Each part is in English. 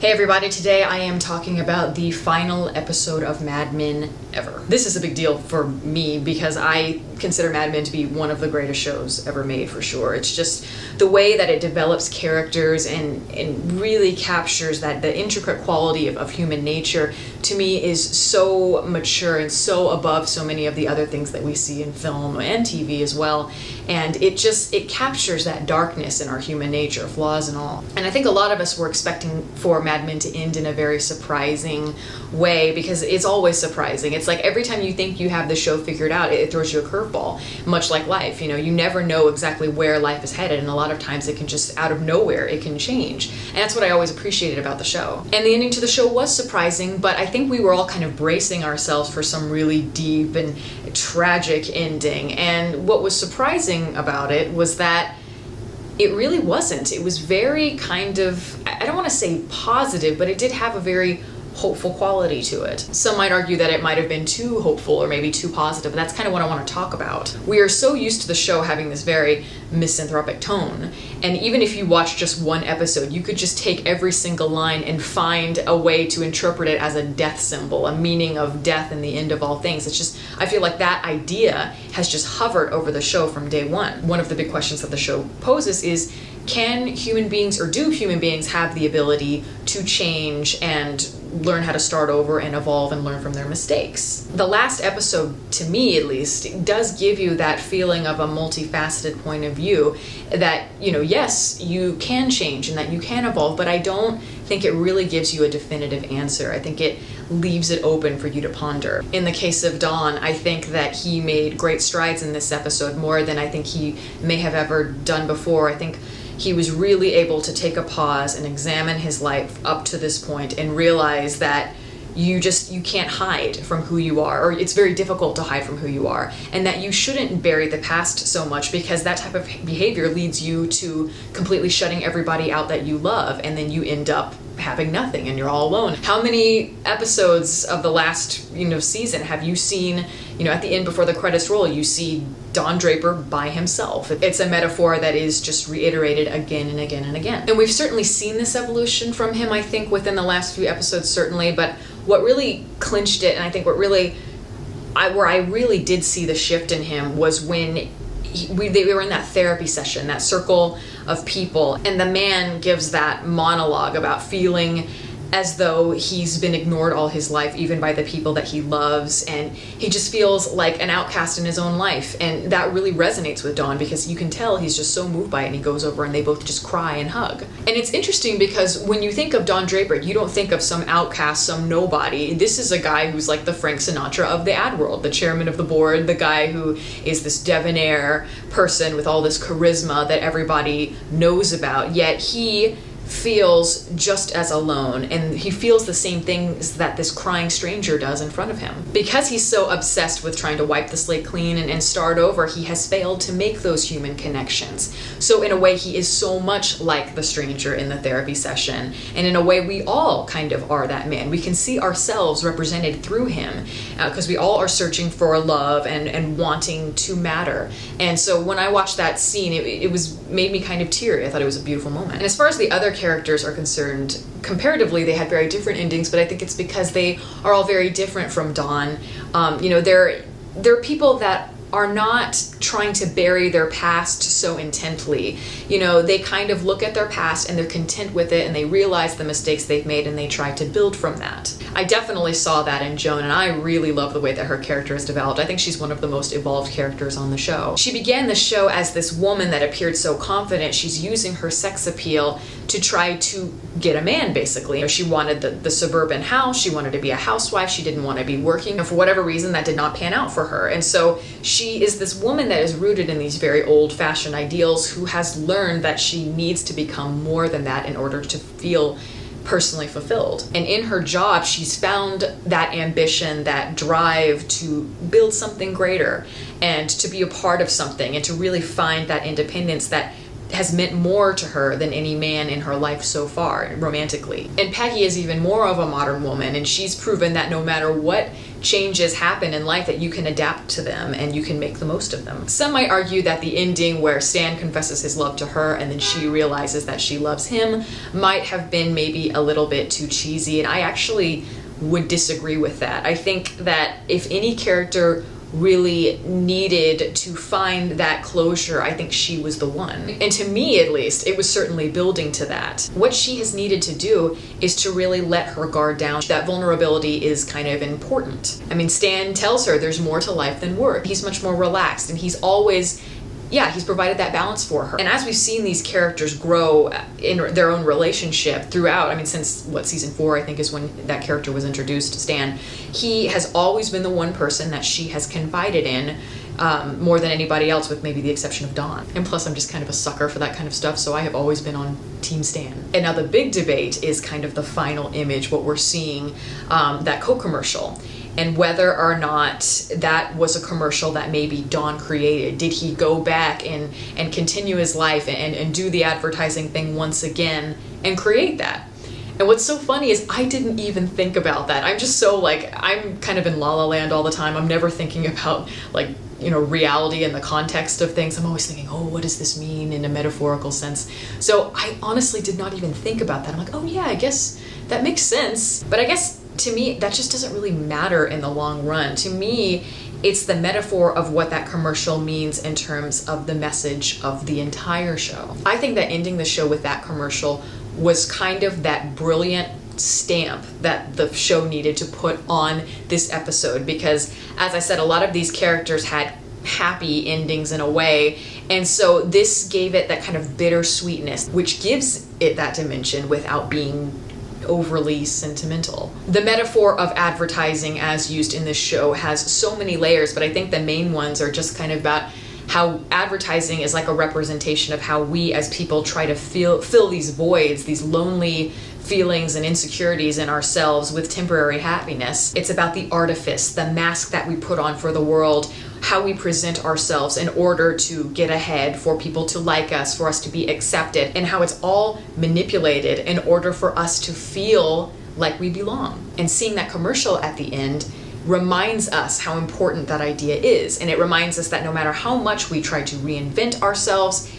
Hey everybody, today I am talking about the final episode of Mad Men ever. This is a big deal for me because I consider Mad Men to be one of the greatest shows ever made, for sure. It's just the way that it develops characters and really captures that the intricate quality of human nature, to me, is so mature and so above so many of the other things that we see in film and TV as well. And it captures that darkness in our human nature, flaws and all. And I think a lot of us were expecting for Mad Men to end in a very surprising way, because it's always surprising. It's like every time you think you have the show figured out, it throws you a curveball, much like life. You know, you never know exactly where life is headed, and a lot of times it can just, out of nowhere, it can change. And that's what I always appreciated about the show. And the ending to the show was surprising, but I think we were all kind of bracing ourselves for some really deep and tragic ending. And what was surprising about it was that it really wasn't. It was very kind of, I don't want to say positive, but it did have a very hopeful quality to it. Some might argue that it might have been too hopeful or maybe too positive, but that's kind of what I want to talk about. We are so used to the show having this very misanthropic tone, and even if you watch just one episode, you could just take every single line and find a way to interpret it as a death symbol, a meaning of death and the end of all things. It's just, I feel like that idea has just hovered over the show from day one. One of the big questions that the show poses is, can human beings, or do human beings have the ability to change and learn how to start over and evolve and learn from their mistakes? The last episode, to me at least, does give you that feeling of a multifaceted point of view that, you know, yes, you can change and that you can evolve, but I don't think it really gives you a definitive answer. I think it leaves it open for you to ponder. In the case of Don, I think that he made great strides in this episode, more than I think he may have ever done before. I think he was really able to take a pause and examine his life up to this point and realize that you can't hide from who you are, or it's very difficult to hide from who you are, and that you shouldn't bury the past so much, because that type of behavior leads you to completely shutting everybody out that you love, and then you end up having nothing and you're all alone. How many episodes of the last, season have you seen, at the end before the credits roll, you see Don Draper by himself? It's a metaphor that is just reiterated again and again and again. And we've certainly seen this evolution from him, I think, within the last few episodes, certainly, but what really clinched it, and I think where I really did see the shift in him, was when they were in that therapy session, that circle of people, and the man gives that monologue about feeling as though he's been ignored all his life, even by the people that he loves, and he just feels like an outcast in his own life. And that really resonates with Don, because you can tell he's just so moved by it, and he goes over and they both just cry and hug. And it's interesting because when you think of Don Draper, you don't think of some outcast, some nobody. This is a guy who's like the Frank Sinatra of the ad world, the chairman of the board, the guy who is this debonair person with all this charisma that everybody knows about, yet he feels just as alone, and he feels the same things that this crying stranger does in front of him. Because he's so obsessed with trying to wipe the slate clean and start over, he has failed to make those human connections. So in a way, he is so much like the stranger in the therapy session, and in a way we all kind of are that man. We can see ourselves represented through him, because we all are searching for love and wanting to matter. And so when I watched that scene, it made me kind of teary. I thought it was a beautiful moment. And as far as the other characters are concerned, comparatively they had very different endings, but I think it's because they are all very different from Don. They're people that are not trying to bury their past so intently. They kind of look at their past and they're content with it, and they realize the mistakes they've made and they try to build from that. I definitely saw that in Joan, and I really love the way that her character is developed. I think she's one of the most evolved characters on the show. She began the show as this woman that appeared so confident. She's using her sex appeal to try to get a man, basically. She wanted the suburban house, she wanted to be a housewife, she didn't want to be working, and for whatever reason that did not pan out for her. And so she is this woman that is rooted in these very old-fashioned ideals, who has learned that she needs to become more than that in order to feel personally fulfilled. And in her job, she's found that ambition, that drive to build something greater and to be a part of something, and to really find that independence that has meant more to her than any man in her life so far, romantically. And Peggy is even more of a modern woman, and she's proven that no matter what changes happen in life, that you can adapt to them and you can make the most of them. Some might argue that the ending where Stan confesses his love to her and then she realizes that she loves him might have been maybe a little bit too cheesy, and I actually would disagree with that. I think that if any character really needed to find that closure, I think she was the one. And to me, at least, it was certainly building to that. What she has needed to do is to really let her guard down. That vulnerability is kind of important. I mean, Stan tells her there's more to life than work. He's much more relaxed, and he's always, he's provided that balance for her. And as we've seen these characters grow in their own relationship throughout, I mean, since season 4, I think, is when that character was introduced to Stan, he has always been the one person that she has confided in more than anybody else, with maybe the exception of Dawn. And plus, I'm just kind of a sucker for that kind of stuff, so I have always been on Team Stan. And now the big debate is kind of the final image, what we're seeing, that Coke commercial. And whether or not that was a commercial that maybe Don created. Did he go back and continue his life and do the advertising thing once again and create that? And what's so funny is I didn't even think about that. I'm just so I'm kind of in La La Land all the time. I'm never thinking about reality and the context of things. I'm always thinking, oh, what does this mean in a metaphorical sense? So I honestly did not even think about that. I'm like, oh yeah, I guess that makes sense. But I guess to me, that just doesn't really matter in the long run. To me, it's the metaphor of what that commercial means in terms of the message of the entire show. I think that ending the show with that commercial was kind of that brilliant stamp that the show needed to put on this episode, because, as I said, a lot of these characters had happy endings in a way, and so this gave it that kind of bittersweetness, which gives it that dimension without being overly sentimental. The metaphor of advertising as used in this show has so many layers, but I think the main ones are just kind of about how advertising is like a representation of how we as people try to fill these voids, these lonely feelings and insecurities in ourselves with temporary happiness. It's about the artifice, the mask that we put on for the world, how we present ourselves in order to get ahead, for people to like us, for us to be accepted, and how it's all manipulated in order for us to feel like we belong. And seeing that commercial at the end reminds us how important that idea is, and it reminds us that no matter how much we try to reinvent ourselves,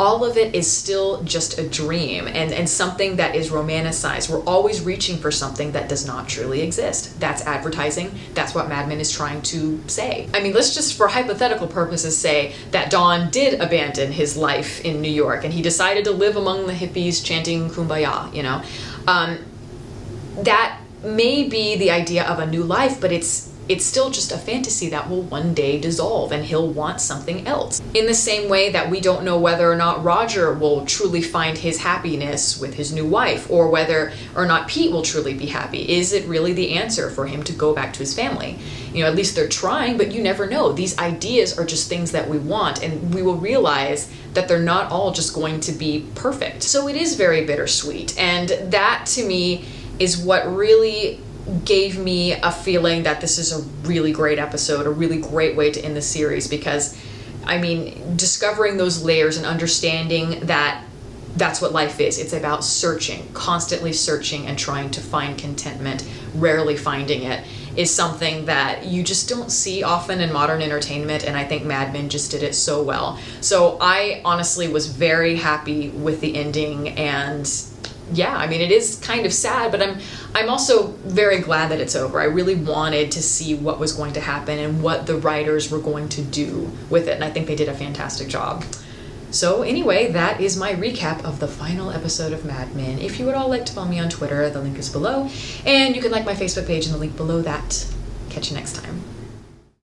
all of it is still just a dream and something that is romanticized. We're always reaching for something that does not truly exist. That's advertising. That's what Mad Men is trying to say. I mean, let's just, for hypothetical purposes, say that Don did abandon his life in New York and he decided to live among the hippies chanting Kumbaya, that may be the idea of a new life, but it's still just a fantasy that will one day dissolve and he'll want something else. In the same way that we don't know whether or not Roger will truly find his happiness with his new wife, or whether or not Pete will truly be happy. Is it really the answer for him to go back to his family? At least they're trying, but you never know. These ideas are just things that we want, and we will realize that they're not all just going to be perfect. So it is very bittersweet, and that to me is what really gave me a feeling that this is a really great episode, a really great way to end the series, because, I mean, discovering those layers and understanding that that's what life is. It's about searching, constantly searching and trying to find contentment, rarely finding it, is something that you just don't see often in modern entertainment, and I think Mad Men just did it so well. So I honestly was very happy with the ending, and yeah, I mean, it is kind of sad, but I'm also very glad that it's over. I really wanted to see what was going to happen and what the writers were going to do with it, and I think they did a fantastic job. So anyway, that is my recap of the final episode of Mad Men. If you would all like to follow me on Twitter, the link is below, and you can like my Facebook page in the link below that. Catch you next time.